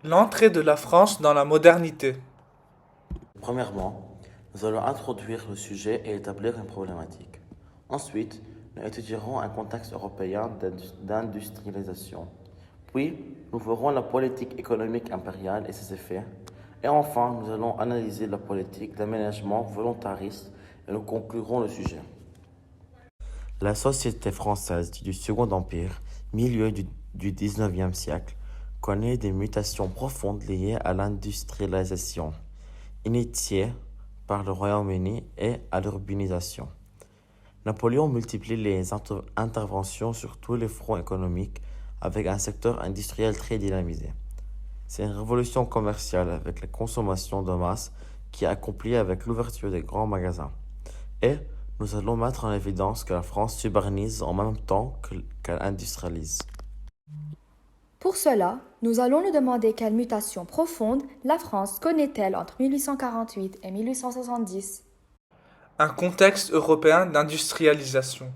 L'entrée de la France dans la modernité. Premièrement, nous allons introduire le sujet et établir une problématique. Ensuite, nous étudierons un contexte européen d'industrialisation. Puis, nous verrons la politique économique impériale et ses effets. Et enfin, nous allons analyser la politique d'aménagement volontariste et nous conclurons le sujet. La société française du Second Empire, milieu du 19e siècle, connaît des mutations profondes liées à l'industrialisation, initiée par le Royaume-Uni et à l'urbanisation. Napoléon multiplie les interventions sur tous les fronts économiques avec un secteur industriel très dynamisé. C'est une révolution commerciale avec la consommation de masse qui est accomplie avec l'ouverture des grands magasins. Et nous allons mettre en évidence que la France s'urbanise en même temps qu'elle industrialise. Pour cela, nous allons nous demander quelle mutation profonde la France connaît-elle entre 1848 et 1870. Un contexte européen d'industrialisation.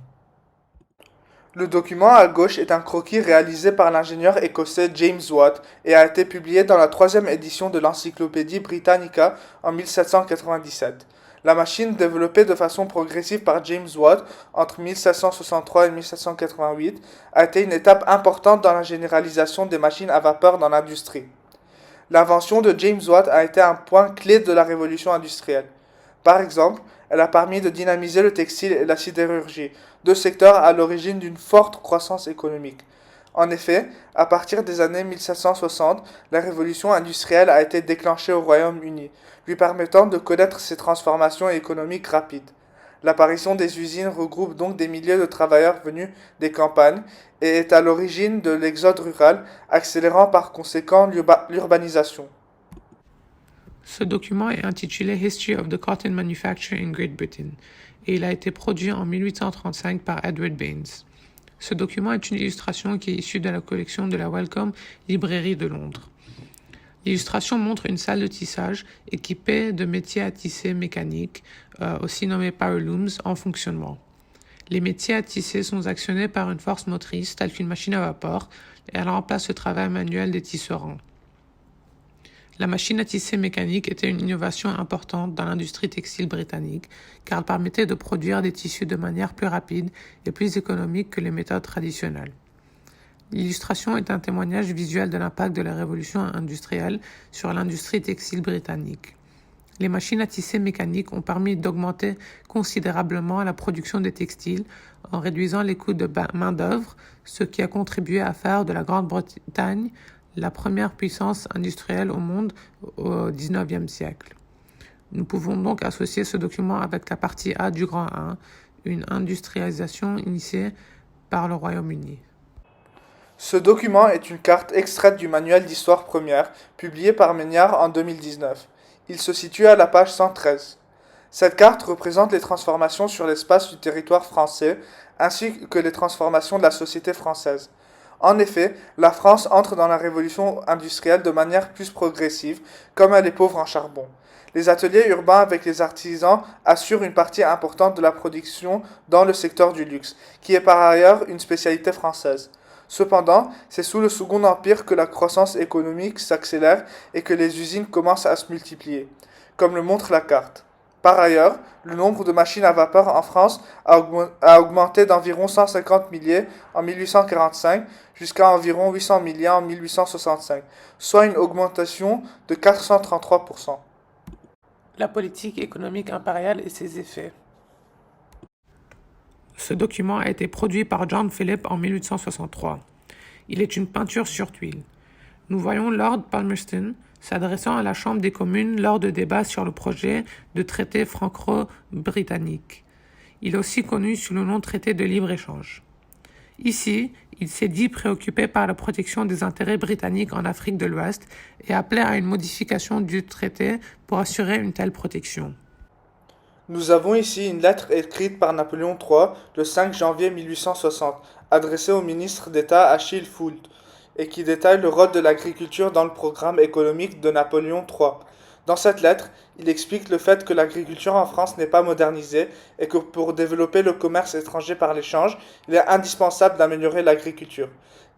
Le document à gauche est un croquis réalisé par l'ingénieur écossais James Watt et a été publié dans la troisième édition de l'Encyclopédie Britannica en 1797. La machine, développée de façon progressive par James Watt entre 1763 et 1788, a été une étape importante dans la généralisation des machines à vapeur dans l'industrie. L'invention de James Watt a été un point clé de la révolution industrielle. Par exemple, elle a permis de dynamiser le textile et la sidérurgie, deux secteurs à l'origine d'une forte croissance économique. En effet, à partir des années 1760, la révolution industrielle a été déclenchée au Royaume-Uni, lui permettant de connaître ces transformations économiques rapides. L'apparition des usines regroupe donc des milliers de travailleurs venus des campagnes et est à l'origine de l'exode rural, accélérant par conséquent l'urbanisation. Ce document est intitulé History of the Cotton Manufacture in Great Britain et il a été produit en 1835 par Edward Baines. Ce document est une illustration qui est issue de la collection de la Wellcome Librairie de Londres. L'illustration montre une salle de tissage équipée de métiers à tisser mécaniques, aussi nommés power looms, en fonctionnement. Les métiers à tisser sont actionnés par une force motrice telle qu'une machine à vapeur et elle remplace le travail manuel des tisserands. La machine à tisser mécanique était une innovation importante dans l'industrie textile britannique car elle permettait de produire des tissus de manière plus rapide et plus économique que les méthodes traditionnelles. L'illustration est un témoignage visuel de l'impact de la révolution industrielle sur l'industrie textile britannique. Les machines à tisser mécaniques ont permis d'augmenter considérablement la production des textiles en réduisant les coûts de main-d'œuvre, ce qui a contribué à faire de la Grande-Bretagne la première puissance industrielle au monde au XIXe siècle. Nous pouvons donc associer ce document avec la partie A du Grand 1, une industrialisation initiée par le Royaume-Uni. Ce document est une carte extraite du manuel d'histoire première, publié par Méniard en 2019. Il se situe à la page 113. Cette carte représente les transformations sur l'espace du territoire français, ainsi que les transformations de la société française. En effet, la France entre dans la révolution industrielle de manière plus progressive, comme elle est pauvre en charbon. Les ateliers urbains avec les artisans assurent une partie importante de la production dans le secteur du luxe, qui est par ailleurs une spécialité française. Cependant, c'est sous le Second Empire que la croissance économique s'accélère et que les usines commencent à se multiplier, comme le montre la carte. Par ailleurs, le nombre de machines à vapeur en France a augmenté d'environ 150 milliers en 1845 jusqu'à environ 800 milliers en 1865, soit une augmentation de 433%. La politique économique impériale et ses effets. Ce document a été produit par John Philip en 1863. Il est une peinture sur tuile. Nous voyons Lord Palmerston s'adressant à la Chambre des communes lors de débats sur le projet de traité franco-britannique. Il est aussi connu sous le nom traité de libre-échange. Ici, il s'est dit préoccupé par la protection des intérêts britanniques en Afrique de l'Ouest et appelait à une modification du traité pour assurer une telle protection. Nous avons ici une lettre écrite par Napoléon III le 5 janvier 1860, adressée au ministre d'État Achille Foult, et qui détaille le rôle de l'agriculture dans le programme économique de Napoléon III. Dans cette lettre, il explique le fait que l'agriculture en France n'est pas modernisée et que pour développer le commerce étranger par l'échange, il est indispensable d'améliorer l'agriculture.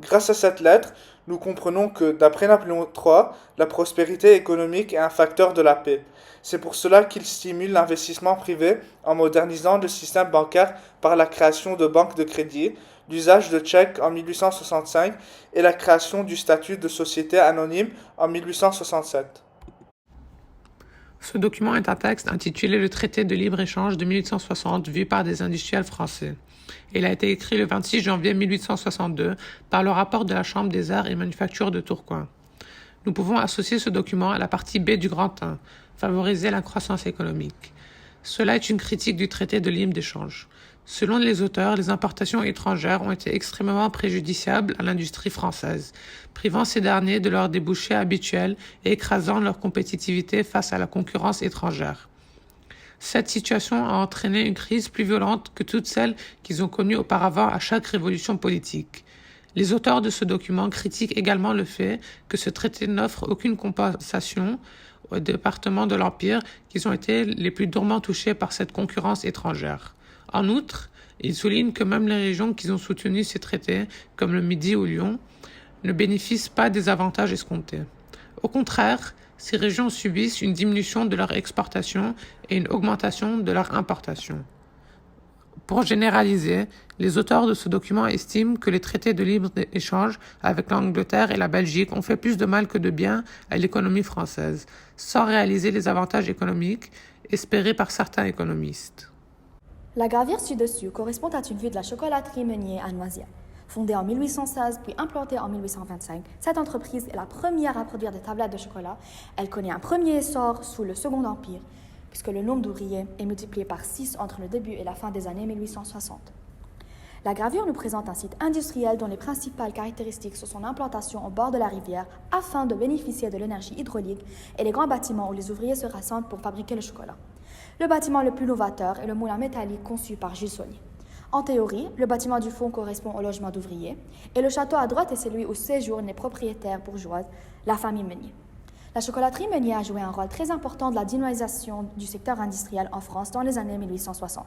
Grâce à cette lettre, nous comprenons que, d'après Napoléon III, la prospérité économique est un facteur de la paix. C'est pour cela qu'il stimule l'investissement privé en modernisant le système bancaire par la création de banques de crédit, l'usage de chèques en 1865 et la création du statut de société anonyme en 1867. Ce document est un texte intitulé Le traité de libre-échange de 1860 vu par des industriels français. Il a été écrit le 26 janvier 1862 par le rapport de la Chambre des arts et manufactures de Tourcoing. Nous pouvons associer ce document à la partie B du Grand 1, favoriser la croissance économique. Cela est une critique du traité de libre-échange. Selon les auteurs, les importations étrangères ont été extrêmement préjudiciables à l'industrie française, privant ces derniers de leurs débouchés habituels et écrasant leur compétitivité face à la concurrence étrangère. Cette situation a entraîné une crise plus violente que toutes celles qu'ils ont connues auparavant à chaque révolution politique. Les auteurs de ce document critiquent également le fait que ce traité n'offre aucune compensation aux départements de l'Empire qui ont été les plus durement touchés par cette concurrence étrangère. En outre, ils soulignent que même les régions qui ont soutenu ces traités, comme le Midi ou Lyon, ne bénéficient pas des avantages escomptés. Au contraire, ces régions subissent une diminution de leur exportation et une augmentation de leur importation. Pour généraliser, les auteurs de ce document estiment que les traités de libre-échange avec l'Angleterre et la Belgique ont fait plus de mal que de bien à l'économie française, sans réaliser les avantages économiques espérés par certains économistes. La gravure ci-dessus correspond à une vue de la chocolaterie Meunier à Noisiel. Fondée en 1816 puis implantée en 1825, cette entreprise est la première à produire des tablettes de chocolat. Elle connaît un premier essor sous le Second Empire, puisque le nombre d'ouvriers est multiplié par 6 entre le début et la fin des années 1860. La gravure nous présente un site industriel dont les principales caractéristiques sont son implantation au bord de la rivière afin de bénéficier de l'énergie hydraulique et les grands bâtiments où les ouvriers se rassemblent pour fabriquer le chocolat. Le bâtiment le plus novateur est le moulin métallique conçu par Jules Saunier. En théorie, le bâtiment du fond correspond au logement d'ouvriers et le château à droite est celui où séjournent les propriétaires bourgeoises, la famille Meunier. La chocolaterie Meunier a joué un rôle très important de la dynamisation du secteur industriel en France dans les années 1860.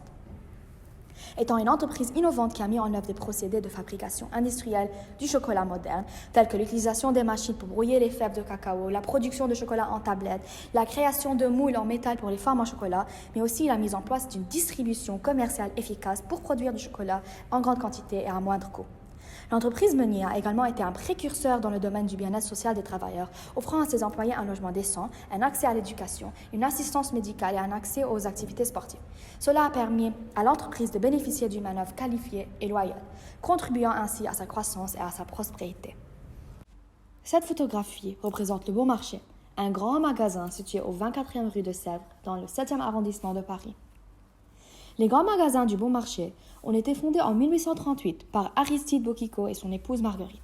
Étant une entreprise innovante qui a mis en œuvre des procédés de fabrication industrielle du chocolat moderne, tels que l'utilisation des machines pour brouiller les fèves de cacao, la production de chocolat en tablette, la création de moules en métal pour les formes en chocolat, mais aussi la mise en place d'une distribution commerciale efficace pour produire du chocolat en grande quantité et à moindre coût. L'entreprise Meunier a également été un précurseur dans le domaine du bien-être social des travailleurs, offrant à ses employés un logement décent, un accès à l'éducation, une assistance médicale et un accès aux activités sportives. Cela a permis à l'entreprise de bénéficier d'une main-d'œuvre qualifiée et loyale, contribuant ainsi à sa croissance et à sa prospérité. Cette photographie représente le Bon Marché, un grand magasin situé au 24e rue de Sèvres, dans le 7e arrondissement de Paris. Les grands magasins du Bon Marché ont été fondés en 1838 par Aristide Bocquicot et son épouse Marguerite.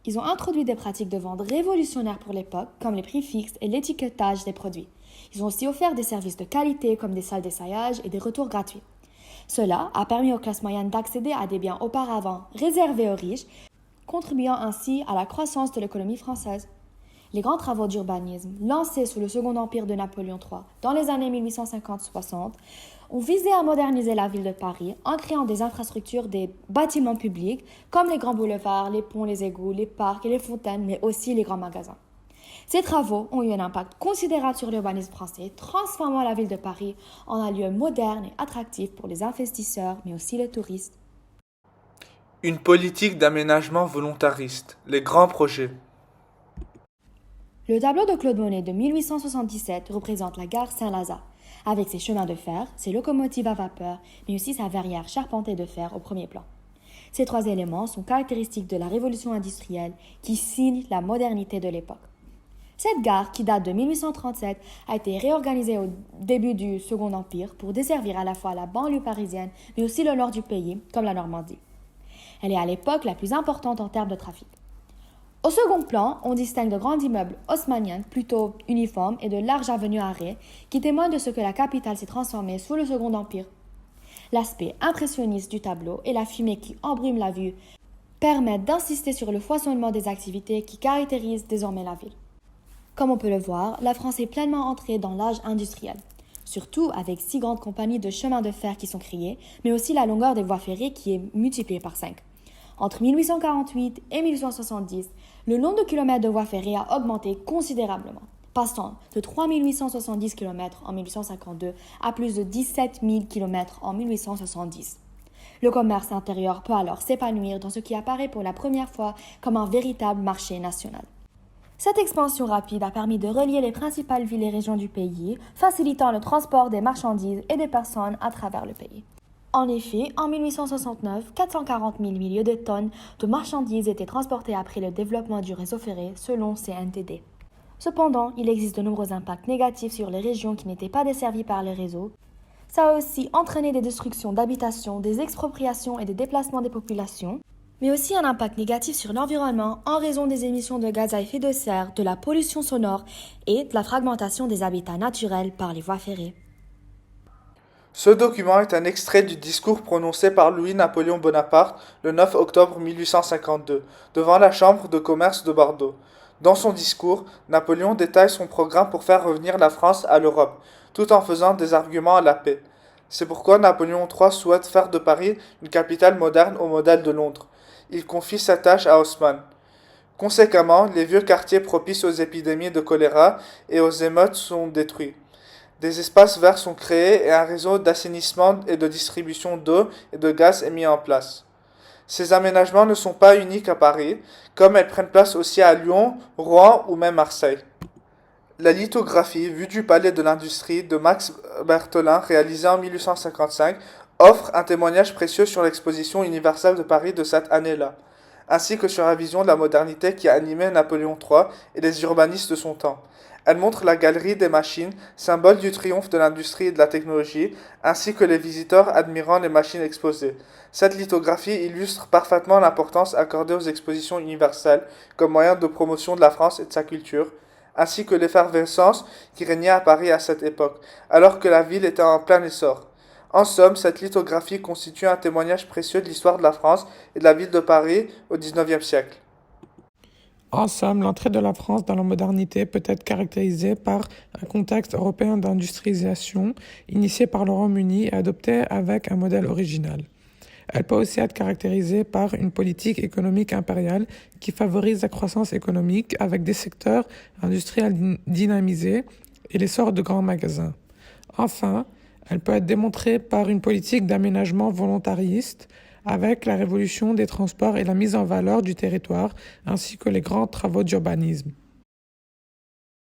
Ils ont introduit des pratiques de vente révolutionnaires pour l'époque, comme les prix fixes et l'étiquetage des produits. Ils ont aussi offert des services de qualité comme des salles d'essayage et des retours gratuits. Cela a permis aux classes moyennes d'accéder à des biens auparavant réservés aux riches, contribuant ainsi à la croissance de l'économie française. Les grands travaux d'urbanisme lancés sous le Second Empire de Napoléon III dans les années 1850-60 ont visé à moderniser la ville de Paris en créant des infrastructures, des bâtiments publics comme les grands boulevards, les ponts, les égouts, les parcs et les fontaines, mais aussi les grands magasins. Ces travaux ont eu un impact considérable sur l'urbanisme français, transformant la ville de Paris en un lieu moderne et attractif pour les investisseurs, mais aussi les touristes. Une politique d'aménagement volontariste, les grands projets. Le tableau de Claude Monet de 1877 représente la gare Saint-Lazare, avec ses chemins de fer, ses locomotives à vapeur, mais aussi sa verrière charpentée de fer au premier plan. Ces trois éléments sont caractéristiques de la révolution industrielle qui signe la modernité de l'époque. Cette gare, qui date de 1837, a été réorganisée au début du Second Empire pour desservir à la fois la banlieue parisienne, mais aussi le nord du pays, comme la Normandie. Elle est à l'époque la plus importante en termes de trafic. Au second plan, on distingue de grands immeubles haussmanniens, plutôt uniformes, et de larges avenues arrêts, qui témoignent de ce que la capitale s'est transformée sous le Second Empire. L'aspect impressionniste du tableau et la fumée qui embrume la vue permettent d'insister sur le foisonnement des activités qui caractérisent désormais la ville. Comme on peut le voir, la France est pleinement entrée dans l'âge industriel, surtout avec 6 grandes compagnies de chemins de fer qui sont créées, mais aussi la longueur des voies ferrées qui est multipliée par 5. Entre 1848 et 1870, le nombre de kilomètres de voies ferrées a augmenté considérablement, passant de 3 870 km en 1852 à plus de 17 000 km en 1870. Le commerce intérieur peut alors s'épanouir dans ce qui apparaît pour la première fois comme un véritable marché national. Cette expansion rapide a permis de relier les principales villes et régions du pays, facilitant le transport des marchandises et des personnes à travers le pays. En effet, en 1869, 440 000 milliers de tonnes de marchandises étaient transportées après le développement du réseau ferré, selon CNTD. Cependant, il existe de nombreux impacts négatifs sur les régions qui n'étaient pas desservies par le réseau. Ça a aussi entraîné des destructions d'habitations, des expropriations et des déplacements des populations, mais aussi un impact négatif sur l'environnement en raison des émissions de gaz à effet de serre, de la pollution sonore et de la fragmentation des habitats naturels par les voies ferrées. Ce document est un extrait du discours prononcé par Louis-Napoléon Bonaparte le 9 octobre 1852 devant la Chambre de commerce de Bordeaux. Dans son discours, Napoléon détaille son programme pour faire revenir la France à l'Europe, tout en faisant des arguments à la paix. C'est pourquoi Napoléon III souhaite faire de Paris une capitale moderne au modèle de Londres. Il confie sa tâche à Haussmann. Conséquemment, les vieux quartiers propices aux épidémies de choléra et aux émeutes sont détruits. Des espaces verts sont créés et un réseau d'assainissement et de distribution d'eau et de gaz est mis en place. Ces aménagements ne sont pas uniques à Paris, comme elles prennent place aussi à Lyon, Rouen ou même Marseille. La lithographie vue du Palais de l'Industrie de Max Berthelin, réalisée en 1855, offre un témoignage précieux sur l'exposition universelle de Paris de cette année-là, ainsi que sur la vision de la modernité qui a animé Napoléon III et les urbanistes de son temps. Elle montre la galerie des machines, symbole du triomphe de l'industrie et de la technologie, ainsi que les visiteurs admirant les machines exposées. Cette lithographie illustre parfaitement l'importance accordée aux expositions universelles comme moyen de promotion de la France et de sa culture, ainsi que l'effervescence qui régnait à Paris à cette époque, alors que la ville était en plein essor. En somme, cette lithographie constitue un témoignage précieux de l'histoire de la France et de la ville de Paris au XIXe siècle. En somme, l'entrée de la France dans la modernité peut être caractérisée par un contexte européen d'industrialisation initié par le Royaume-Uni et adopté avec un modèle original. Elle peut aussi être caractérisée par une politique économique impériale qui favorise la croissance économique avec des secteurs industriels dynamisés et l'essor de grands magasins. Enfin, elle peut être démontrée par une politique d'aménagement volontariste avec la révolution des transports et la mise en valeur du territoire ainsi que les grands travaux d'urbanisme.